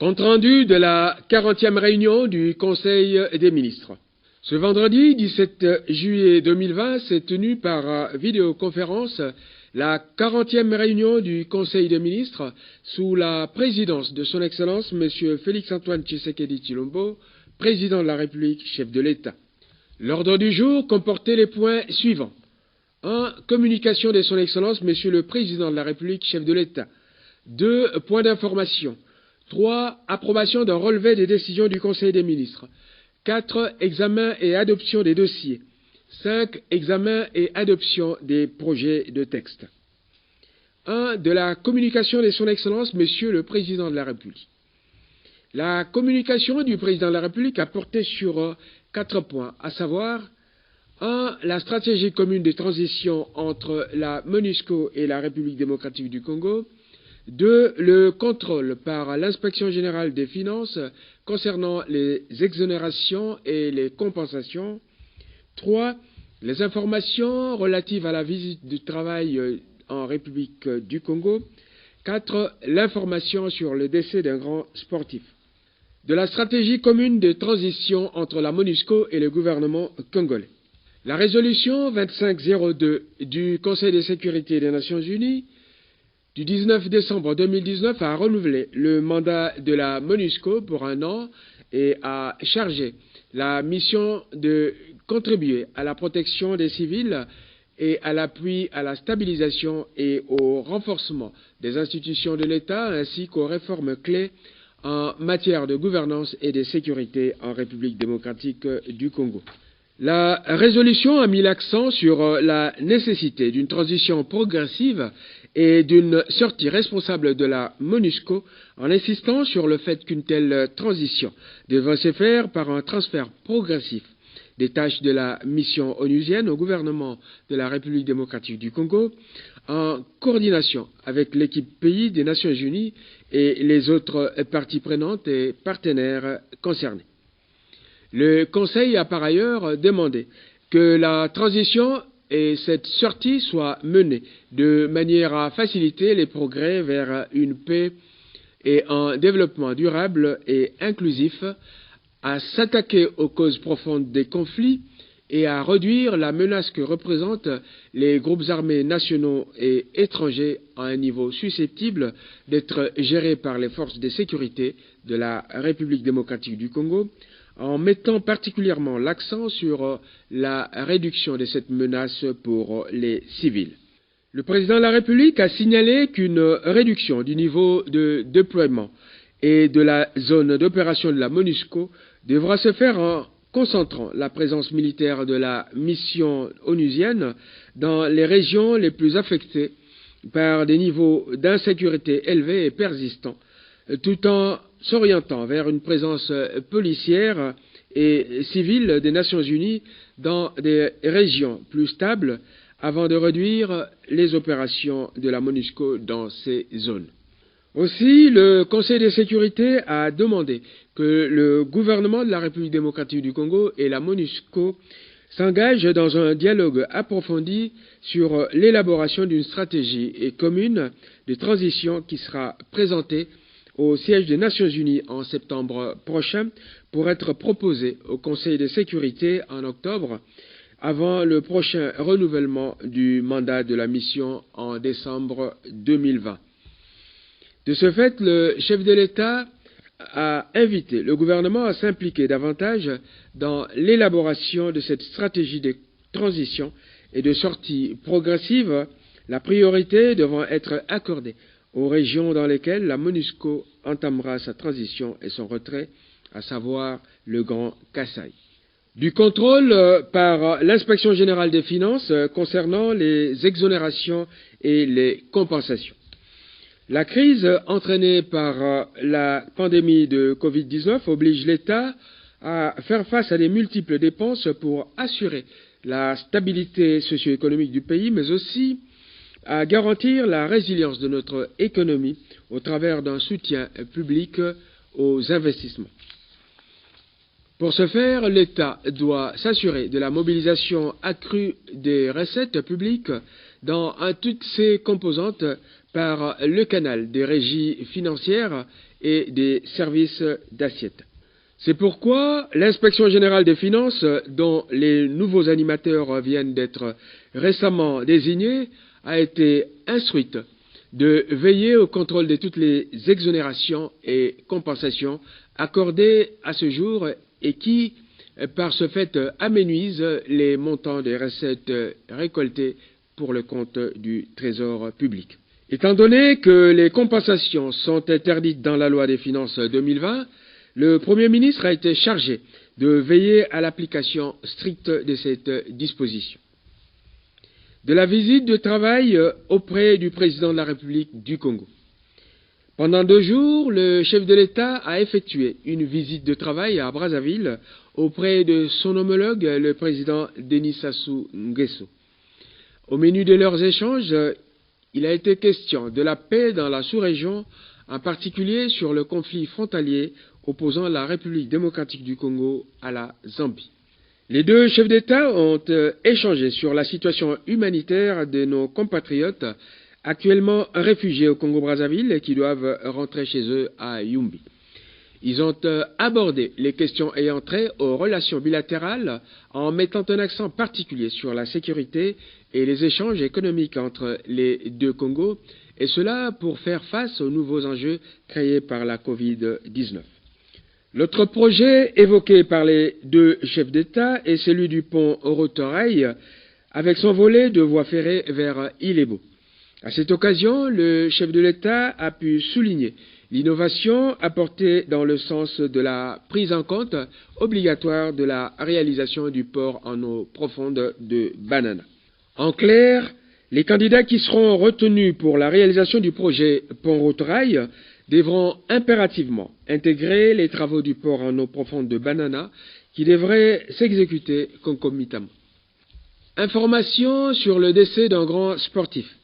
Compte rendu de la 40e réunion du Conseil des ministres. Ce vendredi 17 juillet 2020 s'est tenue par vidéoconférence la 40e réunion du Conseil des ministres sous la présidence de son Excellence M. Félix-Antoine Tshisekedi Tshilombo, président de la République, chef de l'État. L'ordre du jour comportait les points suivants. 1. Communication de son Excellence M. le Président de la République, chef de l'État. 2. Points d'information. 3. Approbation d'un relevé des décisions du Conseil des ministres. 4. Examen et adoption des dossiers. 5. Examen et adoption des projets de texte. 1. De la communication de son Excellence Monsieur le Président de la République. La communication du Président de la République a porté sur 4 points, à savoir 1. La stratégie commune de transition entre la MONUSCO et la République démocratique du Congo. 2. Le contrôle par l'Inspection générale des finances concernant les exonérations et les compensations. 3. Les informations relatives à la visite du travail en République du Congo. 4. L'information sur le décès d'un grand sportif. De la stratégie commune de transition entre la MONUSCO et le gouvernement congolais. La résolution 2502 du Conseil de sécurité des Nations Unies du 19 décembre 2019 a renouvelé le mandat de la MONUSCO pour 1 an et a chargé la mission de contribuer à la protection des civils et à l'appui à la stabilisation et au renforcement des institutions de l'État ainsi qu'aux réformes clés en matière de gouvernance et de sécurité en République démocratique du Congo. La résolution a mis l'accent sur la nécessité d'une transition progressive et d'une sortie responsable de la MONUSCO en insistant sur le fait qu'une telle transition devrait se faire par un transfert progressif des tâches de la mission onusienne au gouvernement de la République démocratique du Congo en coordination avec l'équipe pays des Nations Unies et les autres parties prenantes et partenaires concernés. Le Conseil a par ailleurs demandé que la transition et cette sortie soient menées de manière à faciliter les progrès vers une paix et un développement durable et inclusif, à s'attaquer aux causes profondes des conflits et à réduire la menace que représentent les groupes armés nationaux et étrangers à un niveau susceptible d'être géré par les forces de sécurité de la République démocratique du Congo, en mettant particulièrement l'accent sur la réduction de cette menace pour les civils. Le président de la République a signalé qu'une réduction du niveau de déploiement et de la zone d'opération de la MONUSCO devra se faire en concentrant la présence militaire de la mission onusienne dans les régions les plus affectées par des niveaux d'insécurité élevés et persistants, tout en s'orientant vers une présence policière et civile des Nations Unies dans des régions plus stables avant de réduire les opérations de la MONUSCO dans ces zones. Aussi, le Conseil de sécurité a demandé que le gouvernement de la République démocratique du Congo et la MONUSCO s'engagent dans un dialogue approfondi sur l'élaboration d'une stratégie commune de transition qui sera présentée au siège des Nations Unies en septembre prochain pour être proposée au Conseil de sécurité en octobre avant le prochain renouvellement du mandat de la mission en décembre 2020. De ce fait, le chef de l'État a invité le gouvernement à s'impliquer davantage dans l'élaboration de cette stratégie de transition et de sortie progressive, la priorité devant être accordée aux régions dans lesquelles la MONUSCO entamera sa transition et son retrait, à savoir le Grand Kasaï. Du contrôle par l'Inspection générale des finances concernant les exonérations et les compensations. La crise entraînée par la pandémie de Covid-19 oblige l'État à faire face à des multiples dépenses pour assurer la stabilité socio-économique du pays, mais aussi à garantir la résilience de notre économie au travers d'un soutien public aux investissements. Pour ce faire, l'État doit s'assurer de la mobilisation accrue des recettes publiques dans toutes ses composantes par le canal des régies financières et des services d'assiette. C'est pourquoi l'inspection générale des finances, dont les nouveaux animateurs viennent d'être récemment désignés, a été instruite de veiller au contrôle de toutes les exonérations et compensations accordées à ce jour et qui, par ce fait, amenuisent les montants des recettes récoltées pour le compte du Trésor public. Étant donné que les compensations sont interdites dans la loi des finances 2020, le Premier ministre a été chargé de veiller à l'application stricte de cette disposition. De la visite de travail auprès du président de la République du Congo. Pendant 2 jours, le chef de l'État a effectué une visite de travail à Brazzaville auprès de son homologue, le président Denis Sassou Nguesso. Au menu de leurs échanges, il a été question de la paix dans la sous-région, en particulier sur le conflit frontalier opposant la République démocratique du Congo à la Zambie. Les 2 chefs d'État ont échangé sur la situation humanitaire de nos compatriotes actuellement réfugiés au Congo-Brazzaville et qui doivent rentrer chez eux à Yumbi. Ils ont abordé les questions ayant trait aux relations bilatérales en mettant un accent particulier sur la sécurité et les échanges économiques entre les 2 Congos, et cela pour faire face aux nouveaux enjeux créés par la Covid-19. L'autre projet évoqué par les 2 chefs d'État est celui du pont Orotorail, avec son volet de voie ferrée vers Ilebo. À cette occasion, le chef de l'État a pu souligner l'innovation apportée dans le sens de la prise en compte obligatoire de la réalisation du port en eau profonde de Banana. En clair, les candidats qui seront retenus pour la réalisation du projet pont Orotorail devront impérativement intégrer les travaux du port en eau profonde de Banana qui devraient s'exécuter concomitamment. Information sur le décès d'un grand sportif.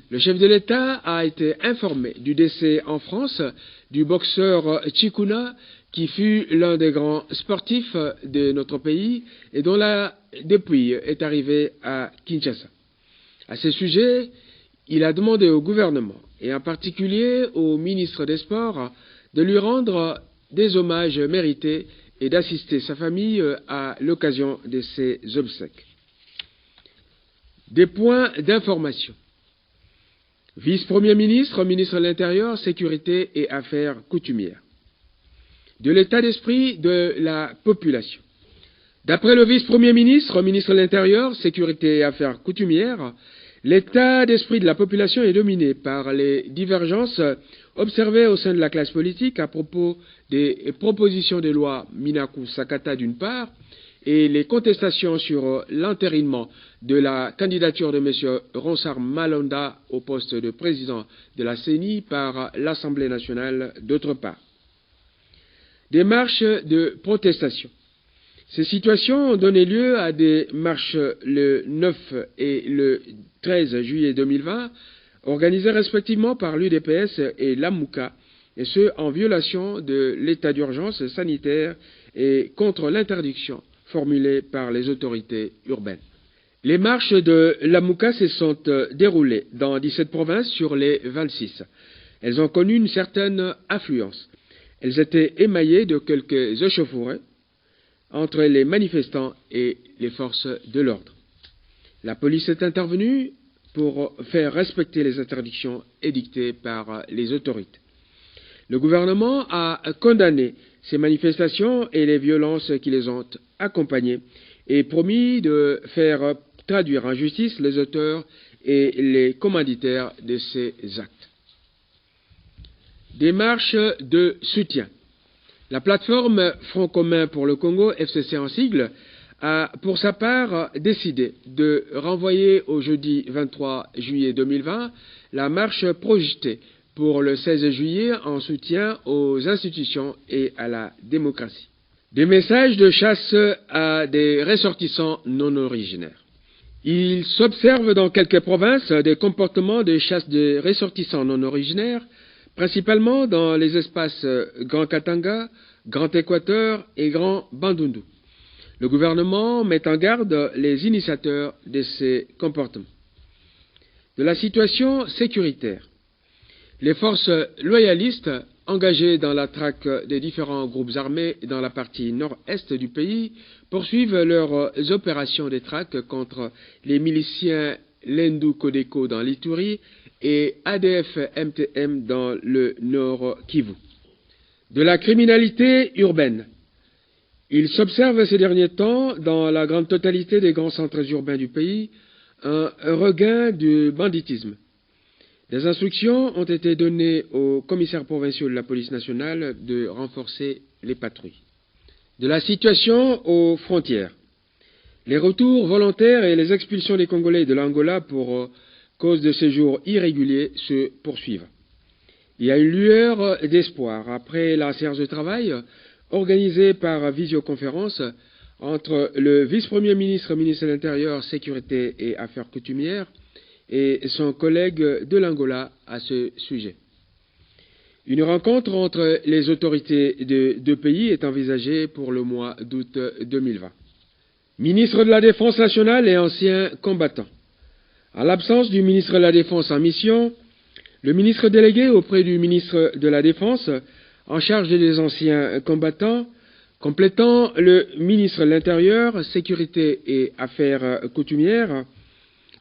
Le chef de l'État a été informé du décès en France du boxeur Chikuna, qui fut l'un des grands sportifs de notre pays et dont la dépouille est arrivée à Kinshasa. À ce sujet, il a demandé au gouvernement, et en particulier au ministre des Sports, de lui rendre des hommages mérités et d'assister sa famille à l'occasion de ses obsèques. Des points d'information. Vice-premier ministre, ministre de l'Intérieur, Sécurité et Affaires coutumières. De l'état d'esprit de la population. D'après le vice-premier ministre, ministre de l'Intérieur, Sécurité et Affaires coutumières, l'état d'esprit de la population est dominé par les divergences observées au sein de la classe politique à propos des propositions de loi Minakou Sakata d'une part, et les contestations sur l'entérinement de la candidature de M. Ronsard Malonda au poste de président de la CENI par l'Assemblée nationale d'autre part. Des marches de protestation. Ces situations ont donné lieu à des marches le 9 et le 13 juillet 2020, organisées respectivement par l'UDPS et l'AMUCA, et ce en violation de l'état d'urgence sanitaire et contre l'interdiction formulées par les autorités urbaines. Les marches de l'AMUCA se sont déroulées dans 17 provinces sur les 26. Elles ont connu une certaine affluence. Elles étaient émaillées de quelques échauffourées entre les manifestants et les forces de l'ordre. La police est intervenue pour faire respecter les interdictions édictées par les autorités. Le gouvernement a condamné ces manifestations et les violences qui les ont accompagnées et promis de faire traduire en justice les auteurs et les commanditaires de ces actes. Démarche de soutien. La plateforme Front commun pour le Congo, FCC en sigle, a pour sa part décidé de renvoyer au jeudi 23 juillet 2020 la marche projetée pour le 16 juillet en soutien aux institutions et à la démocratie. Des messages de chasse à des ressortissants non originaires. Il s'observe dans quelques provinces des comportements de chasse de ressortissants non originaires, principalement dans les espaces Grand Katanga, Grand Équateur et Grand Bandundu. Le gouvernement met en garde les initiateurs de ces comportements. De la situation sécuritaire. Les forces loyalistes engagés dans la traque des différents groupes armés dans la partie nord-est du pays, poursuivent leurs opérations de traque contre les miliciens Lendu Kodeko dans l'Ituri et ADF-MTM dans le Nord Kivu. De la criminalité urbaine. Il s'observe ces derniers temps, dans la grande totalité des grands centres urbains du pays, un regain du banditisme. Des instructions ont été données aux commissaires provinciaux de la police nationale de renforcer les patrouilles. De la situation aux frontières. Les retours volontaires et les expulsions des Congolais de l'Angola pour cause de séjours irréguliers se poursuivent. Il y a une lueur d'espoir après la séance de travail organisée par visioconférence entre le vice-premier ministre, ministre de l'Intérieur, Sécurité et Affaires coutumières, et son collègue de l'Angola à ce sujet. Une rencontre entre les autorités de deux pays est envisagée pour le mois d'août 2020. Ministre de la Défense nationale et ancien combattant. En l'absence du ministre de la Défense en mission, le ministre délégué auprès du ministre de la Défense, en charge des anciens combattants, complétant le ministre de l'Intérieur, Sécurité et Affaires coutumières,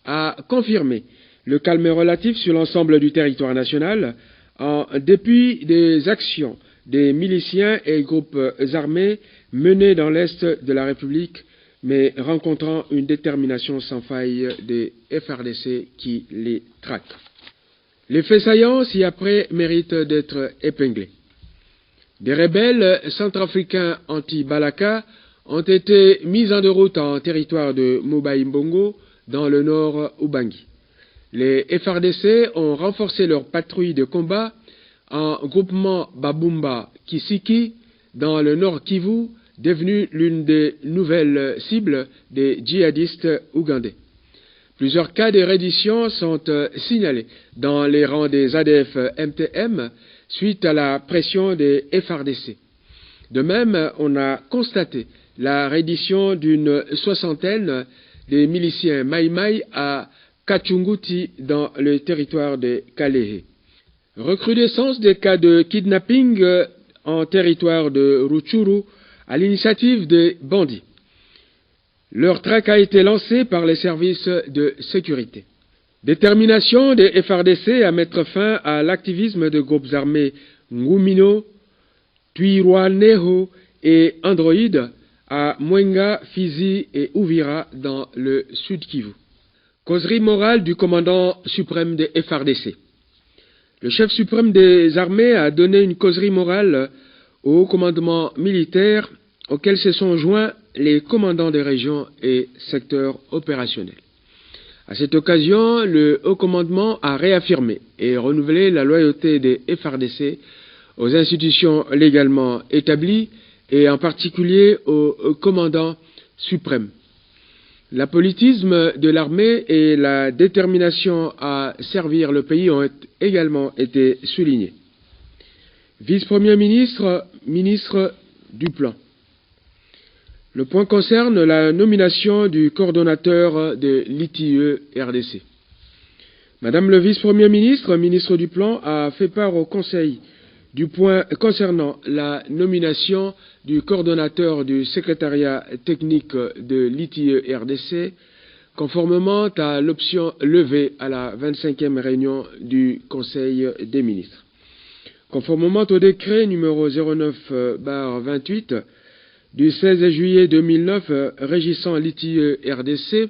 a confirmé le calme relatif sur l'ensemble du territoire national en dépit des actions des miliciens et groupes armés menés dans l'Est de la République, mais rencontrant une détermination sans faille des FRDC qui les traquent. Les faits saillants ci-après méritent d'être épinglés. Des rebelles centrafricains anti-Balaka ont été mis en déroute en territoire de Mobaïmbongo, dans le nord Ubangi. Les FRDC ont renforcé leur patrouille de combat en groupement Babumba Kisiki, dans le nord Kivu, devenu l'une des nouvelles cibles des djihadistes ougandais. Plusieurs cas de reddition sont signalés dans les rangs des ADF-MTM suite à la pression des FRDC. De même, on a constaté la reddition d'une soixantaine des miliciens Maïmaï à Kachunguti dans le territoire de Kalehe. Recrudescence des cas de kidnapping en territoire de Rutshuru à l'initiative des bandits. Leur traque a été lancée par les services de sécurité. Détermination des FRDC à mettre fin à l'activisme de groupes armés Ngumino, Twirwaneho et Android à Mwenga, Fizi et Uvira dans le sud Kivu. Causerie morale du commandant suprême des FRDC. Le chef suprême des armées a donné une causerie morale au commandement militaire auquel se sont joints les commandants des régions et secteurs opérationnels. À cette occasion, le haut commandement a réaffirmé et renouvelé la loyauté des FRDC aux institutions légalement établies et en particulier au commandant suprême. L'apolitisme de l'armée et la détermination à servir le pays ont également été soulignés. Vice-premier ministre, ministre du Plan. Le point concerne la nomination du coordonnateur de l'ITIE-RDC. Madame le vice-premier ministre, ministre du Plan, a fait part au Conseil du point concernant la nomination du coordonnateur du secrétariat technique de l'ITIE-RDC, conformément à l'option levée à la 25e réunion du Conseil des ministres. Conformément au décret numéro 09/28 du 16 juillet 2009 régissant l'ITIE-RDC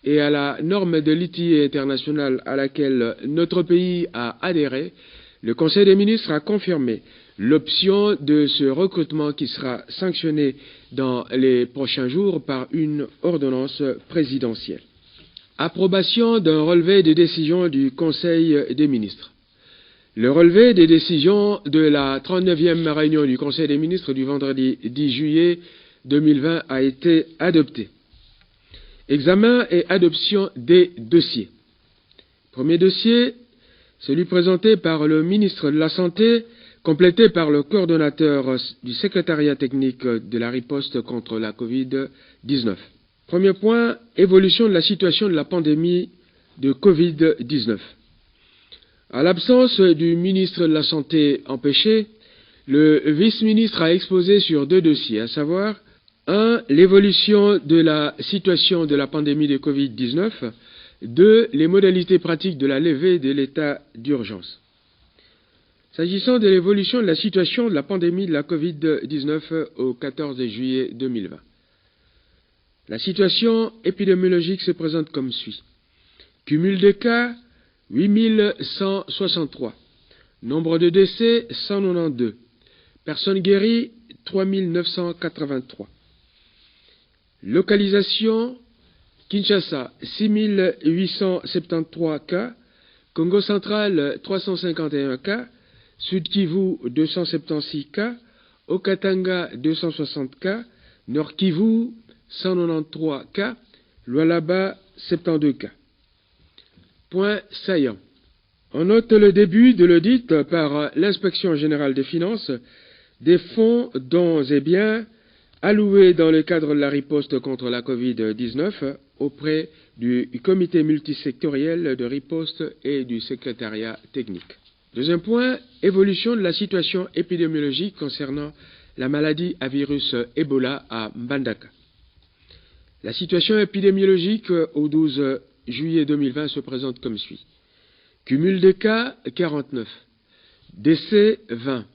et à la norme de l'ITIE internationale à laquelle notre pays a adhéré, le Conseil des ministres a confirmé l'option de ce recrutement qui sera sanctionné dans les prochains jours par une ordonnance présidentielle. Approbation d'un relevé des décisions du Conseil des ministres. Le relevé des décisions de la 39e réunion du Conseil des ministres du vendredi 10 juillet 2020 a été adopté. Examen et adoption des dossiers. Premier dossier, celui présenté par le ministre de la Santé, complété par le coordonnateur du secrétariat technique de la riposte contre la Covid-19. Premier point, évolution de la situation de la pandémie de Covid-19. À l'absence du ministre de la Santé empêché, le vice-ministre a exposé sur 2 dossiers, à savoir 1. L'évolution de la situation de la pandémie de Covid-19, 2. Les modalités pratiques de la levée de l'état d'urgence. S'agissant de l'évolution de la situation de la pandémie de la Covid-19 au 14 juillet 2020. La situation épidémiologique se présente comme suit. Cumul de cas, 8163. Nombre de décès, 192. Personnes guéries, 3983. Localisation, Kinshasa, 6873 cas. Congo central, 351 cas. Sud Kivu, 276 cas. Okatanga, 260 cas. Nord Kivu, 193 cas. Lualaba, 72 cas. Point saillant. On note le début de l'audit par l'Inspection générale des finances des fonds, dons et biens alloués dans le cadre de la riposte contre la Covid-19 auprès du comité multisectoriel de riposte et du secrétariat technique. Deuxième point, évolution de la situation épidémiologique concernant la maladie à virus Ebola à Mbandaka. La situation épidémiologique au 12 juillet 2020 se présente comme suit. Cumul de cas, 49. Décès, 20.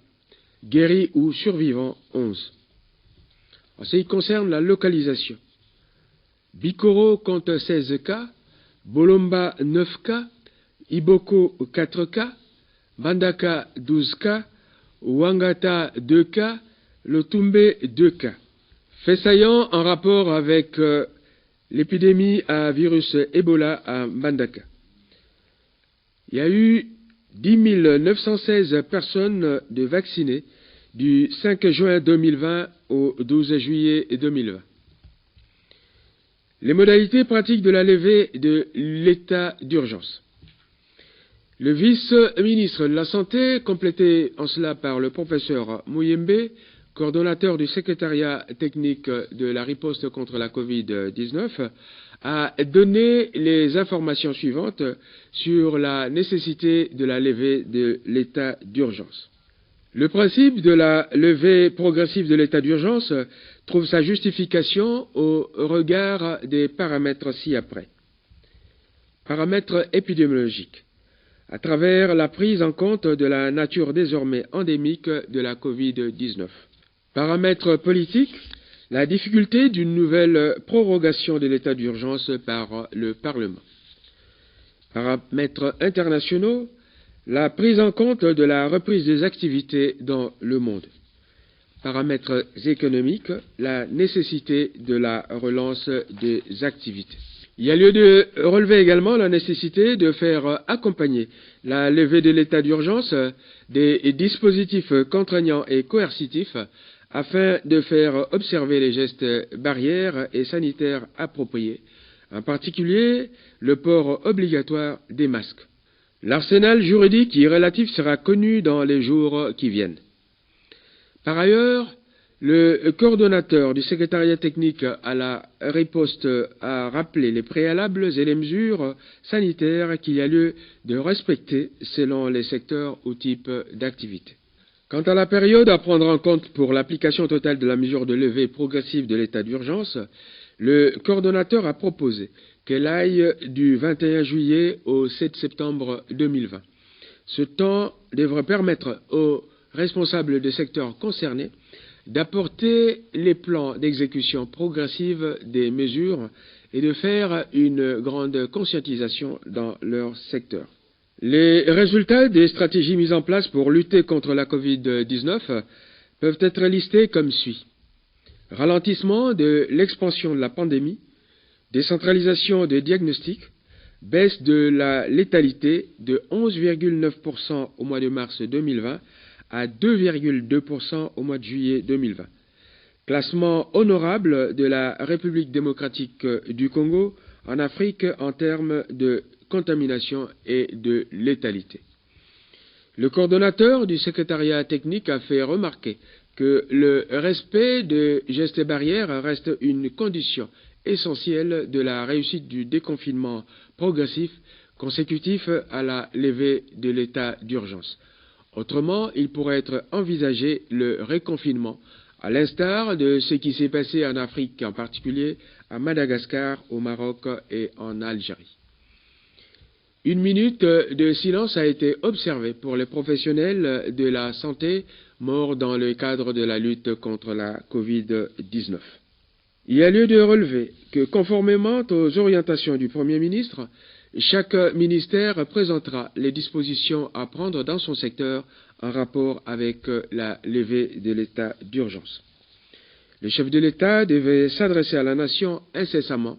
Guéris ou survivants, 11. En ce qui concerne la localisation, Bikoro compte 16 cas, Bolomba 9 cas, Iboko 4 cas, Bandaka 12 cas, Ouangata 2 cas, Lotumbe 2 cas. Fait saillant en rapport avec l'épidémie à virus Ebola à Mbandaka. Il y a eu 10 916 personnes de vaccinées du 5 juin 2020 au 12 juillet 2020. Les modalités pratiques de la levée de l'état d'urgence. Le vice-ministre de la Santé, complété en cela par le professeur Mouyembe, coordonnateur du secrétariat technique de la riposte contre la Covid-19, a donné les informations suivantes sur la nécessité de la levée de l'état d'urgence. Le principe de la levée progressive de l'état d'urgence trouve sa justification au regard des paramètres ci-après. Paramètres épidémiologiques. À travers la prise en compte de la nature désormais endémique de la Covid-19. Paramètres politiques. La difficulté d'une nouvelle prorogation de l'état d'urgence par le Parlement. Paramètres internationaux, la prise en compte de la reprise des activités dans le monde. Paramètres économiques, la nécessité de la relance des activités. Il y a lieu de relever également la nécessité de faire accompagner la levée de l'état d'urgence des dispositifs contraignants et coercitifs afin de faire observer les gestes barrières et sanitaires appropriés, en particulier le port obligatoire des masques. L'arsenal juridique y relatif sera connu dans les jours qui viennent. Par ailleurs, le coordonnateur du secrétariat technique à la riposte a rappelé les préalables et les mesures sanitaires qu'il y a lieu de respecter selon les secteurs ou types d'activités. Quant à la période à prendre en compte pour l'application totale de la mesure de levée progressive de l'état d'urgence, le coordonnateur a proposé qu'elle aille du 21 juillet au 7 septembre 2020. Ce temps devrait permettre aux responsables des secteurs concernés d'apporter les plans d'exécution progressive des mesures et de faire une grande conscientisation dans leur secteur. Les résultats des stratégies mises en place pour lutter contre la Covid-19 peuvent être listés comme suit. Ralentissement de l'expansion de la pandémie, décentralisation des diagnostics, baisse de la létalité de 11,9% au mois de mars 2020 à 2,2% au mois de juillet 2020. Classement honorable de la République démocratique du Congo en Afrique en termes de contamination et de létalité. Le coordonnateur du secrétariat technique a fait remarquer que le respect de gestes barrières reste une condition essentiel de la réussite du déconfinement progressif consécutif à la levée de l'état d'urgence. Autrement, il pourrait être envisagé le reconfinement, à l'instar de ce qui s'est passé en Afrique, en particulier à Madagascar, au Maroc et en Algérie. Une minute de silence a été observée pour les professionnels de la santé morts dans le cadre de la lutte contre la Covid-19. Il y a lieu de relever que, conformément aux orientations du Premier ministre, chaque ministère présentera les dispositions à prendre dans son secteur en rapport avec la levée de l'état d'urgence. Le chef de l'État devait s'adresser à la nation incessamment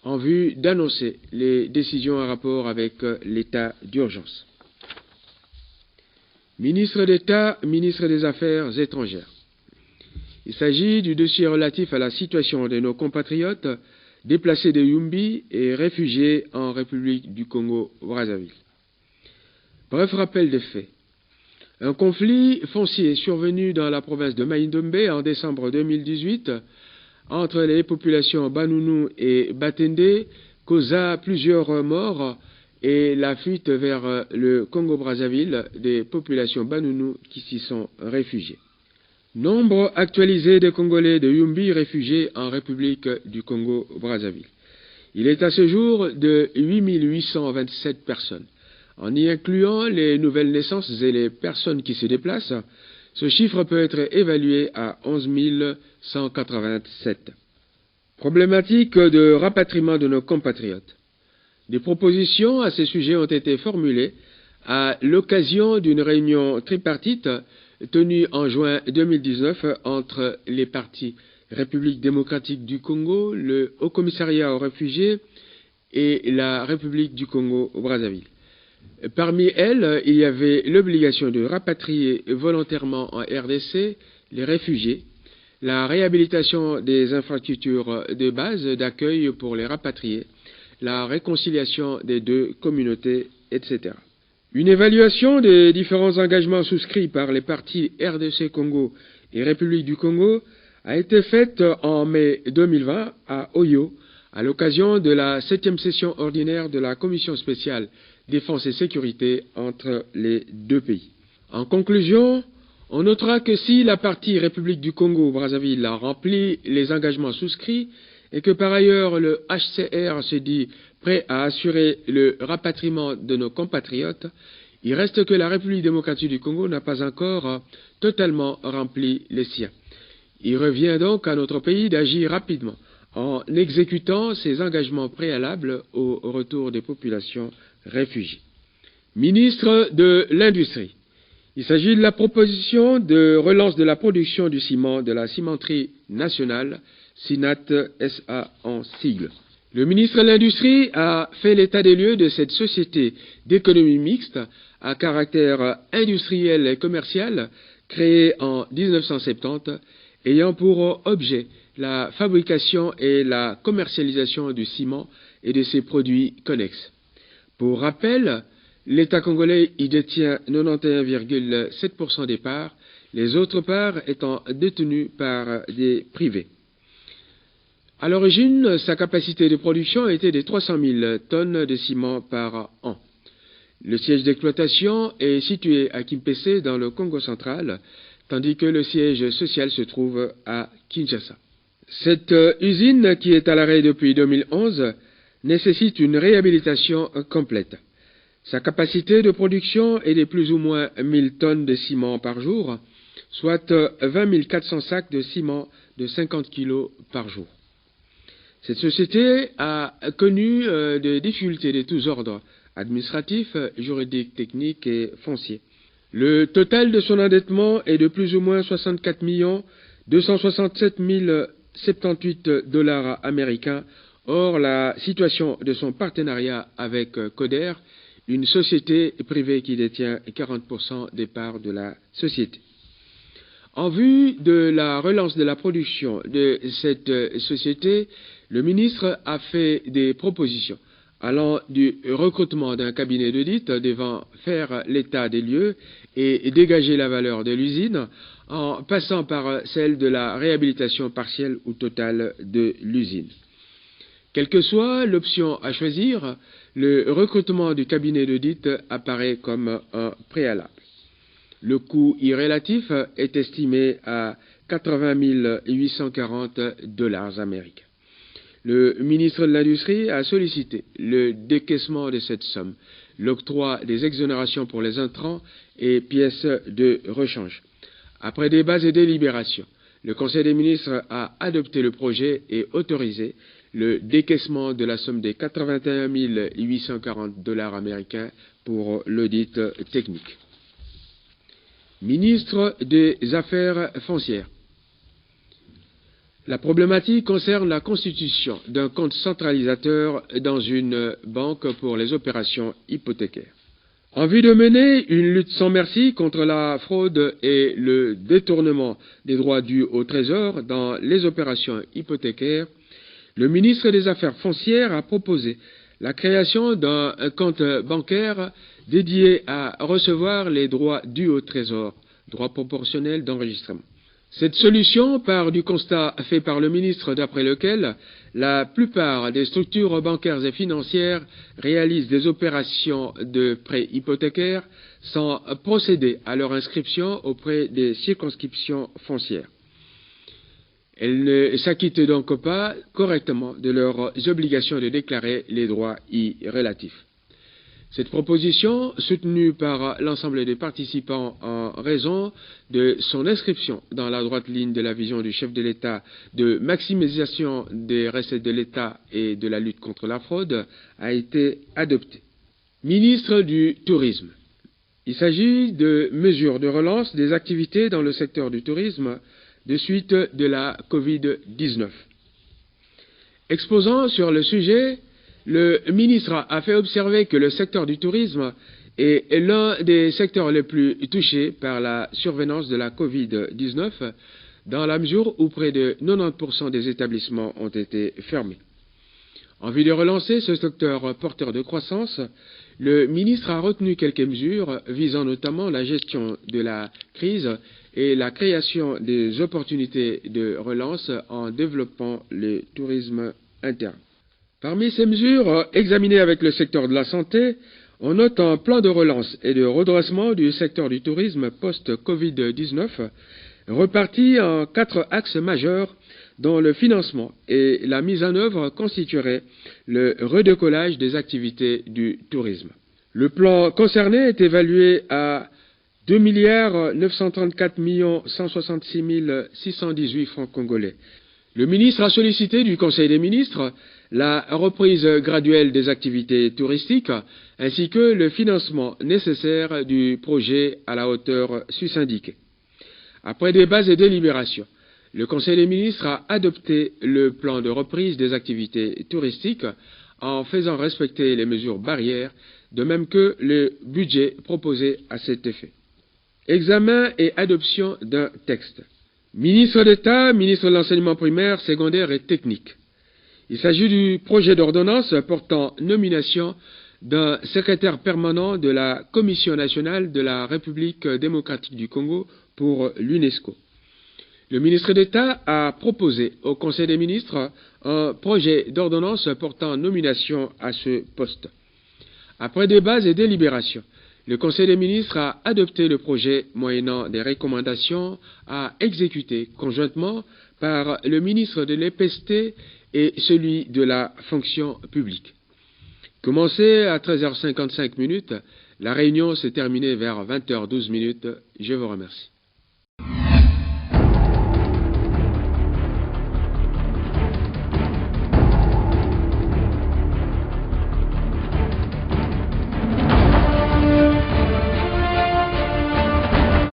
en vue d'annoncer les décisions en rapport avec l'état d'urgence. Ministre d'État, ministre des Affaires étrangères. Il s'agit du dossier relatif à la situation de nos compatriotes déplacés de Yumbi et réfugiés en République du Congo-Brazzaville. Bref rappel des faits. Un conflit foncier est survenu dans la province de Mai-Ndombe en décembre 2018 entre les populations Banounou et Batende causa plusieurs morts et la fuite vers le Congo-Brazzaville des populations Banounou qui s'y sont réfugiées. Nombre actualisé des Congolais de Yumbi réfugiés en République du Congo-Brazzaville. Il est à ce jour de 8827 personnes. En y incluant les nouvelles naissances et les personnes qui se déplacent, ce chiffre peut être évalué à 11 187. Problématique de rapatriement de nos compatriotes. Des propositions à ce sujet ont été formulées à l'occasion d'une réunion tripartite tenue en juin 2019 entre les partis République démocratique du Congo, le Haut Commissariat aux réfugiés et la République du Congo-Brazzaville. Parmi elles, il y avait l'obligation de rapatrier volontairement en RDC les réfugiés, la réhabilitation des infrastructures de base d'accueil pour les rapatriés, la réconciliation des deux communautés, etc. Une évaluation des différents engagements souscrits par les partis RDC Congo et République du Congo a été faite en mai 2020 à Oyo, à l'occasion de la 7e session ordinaire de la Commission spéciale Défense et Sécurité entre les deux pays. En conclusion, on notera que si la partie République du Congo-Brazzaville a rempli les engagements souscrits et que par ailleurs le HCR se dit prêt à assurer le rapatriement de nos compatriotes, il reste que la République démocratique du Congo n'a pas encore totalement rempli les siens. Il revient donc à notre pays d'agir rapidement en exécutant ses engagements préalables au retour des populations réfugiés. Ministre de l'Industrie. Il s'agit de la proposition de relance de la production du ciment de la cimenterie nationale, SINAT SA en sigle. Le ministre de l'Industrie a fait l'état des lieux de cette société d'économie mixte à caractère industriel et commercial créée en 1970, ayant pour objet la fabrication et la commercialisation du ciment et de ses produits connexes. Pour rappel, l'État congolais y détient 91,7% des parts, les autres parts étant détenues par des privés. À l'origine, sa capacité de production était de 300 000 tonnes de ciment par an. Le siège d'exploitation est situé à Kimpese dans le Congo central, tandis que le siège social se trouve à Kinshasa. Cette usine, qui est à l'arrêt depuis 2011, nécessite une réhabilitation complète. Sa capacité de production est de plus ou moins 1000 tonnes de ciment par jour, soit 20 400 sacs de ciment de 50 kg par jour. Cette société a connu des difficultés de tous ordres, administratifs, juridiques, techniques et fonciers. Le total de son endettement est de plus ou moins 64 267 078 $ américains. Or, la situation de son partenariat avec Coder, une société privée qui détient 40% des parts de la société. En vue de la relance de la production de cette société, le ministre a fait des propositions allant du recrutement d'un cabinet d'audit devant faire l'état des lieux et dégager la valeur de l'usine, en passant par celle de la réhabilitation partielle ou totale de l'usine. Quelle que soit l'option à choisir, le recrutement du cabinet d'audit apparaît comme un préalable. Le coût irrélatif est estimé à 80 840 $ américains. Le ministre de l'Industrie a sollicité le décaissement de cette somme, l'octroi des exonérations pour les intrants et pièces de rechange. Après débats et délibérations, le Conseil des ministres a adopté le projet et autorisé le décaissement de la somme des 81 840 $ américains pour l'audit technique. Ministre des Affaires foncières. La problématique concerne la constitution d'un compte centralisateur dans une banque pour les opérations hypothécaires. En vue de mener une lutte sans merci contre la fraude et le détournement des droits dus au Trésor dans les opérations hypothécaires, le ministre des Affaires foncières a proposé la création d'un compte bancaire dédié à recevoir les droits dus au Trésor, droit proportionnel d'enregistrement. Cette solution part du constat fait par le ministre d'après lequel la plupart des structures bancaires et financières réalisent des opérations de prêts hypothécaires sans procéder à leur inscription auprès des circonscriptions foncières. Elles ne s'acquittent donc pas correctement de leurs obligations de déclarer les droits y relatifs. Cette proposition, soutenue par l'ensemble des participants en raison de son inscription dans la droite ligne de la vision du chef de l'État de maximisation des recettes de l'État et de la lutte contre la fraude, a été adoptée. Ministre du Tourisme. Il s'agit de mesures de relance des activités dans le secteur du tourisme de suite de la Covid-19. Exposant sur le sujet, le ministre a fait observer que le secteur du tourisme est l'un des secteurs les plus touchés par la survenance de la Covid-19, dans la mesure où près de 90% des établissements ont été fermés. En vue de relancer ce secteur porteur de croissance, le ministre a retenu quelques mesures visant notamment la gestion de la crise et la création des opportunités de relance en développant le tourisme interne. Parmi ces mesures examinées avec le secteur de la santé, on note un plan de relance et de redressement du secteur du tourisme post-Covid-19, reparti en 4 axes majeurs dont le financement et la mise en œuvre constitueraient le redécollage des activités du tourisme. Le plan concerné est évalué à 2 934 166 618 francs congolais. Le ministre a sollicité du Conseil des ministres la reprise graduelle des activités touristiques ainsi que le financement nécessaire du projet à la hauteur sus-indiquée. Après débats et délibérations, le Conseil des ministres a adopté le plan de reprise des activités touristiques en faisant respecter les mesures barrières, de même que le budget proposé à cet effet. Examen et adoption d'un texte. Ministre d'État, ministre de l'Enseignement primaire, secondaire et technique. Il s'agit du projet d'ordonnance portant nomination d'un secrétaire permanent de la Commission nationale de la République démocratique du Congo pour l'UNESCO. Le ministre d'État a proposé au Conseil des ministres un projet d'ordonnance portant nomination à ce poste. Après débats et délibérations, le Conseil des ministres a adopté le projet moyennant des recommandations à exécuter conjointement par le ministre de l'EPST et celui de la fonction publique. Commencé à 13h55, la réunion s'est terminée vers 20h12. Je vous remercie.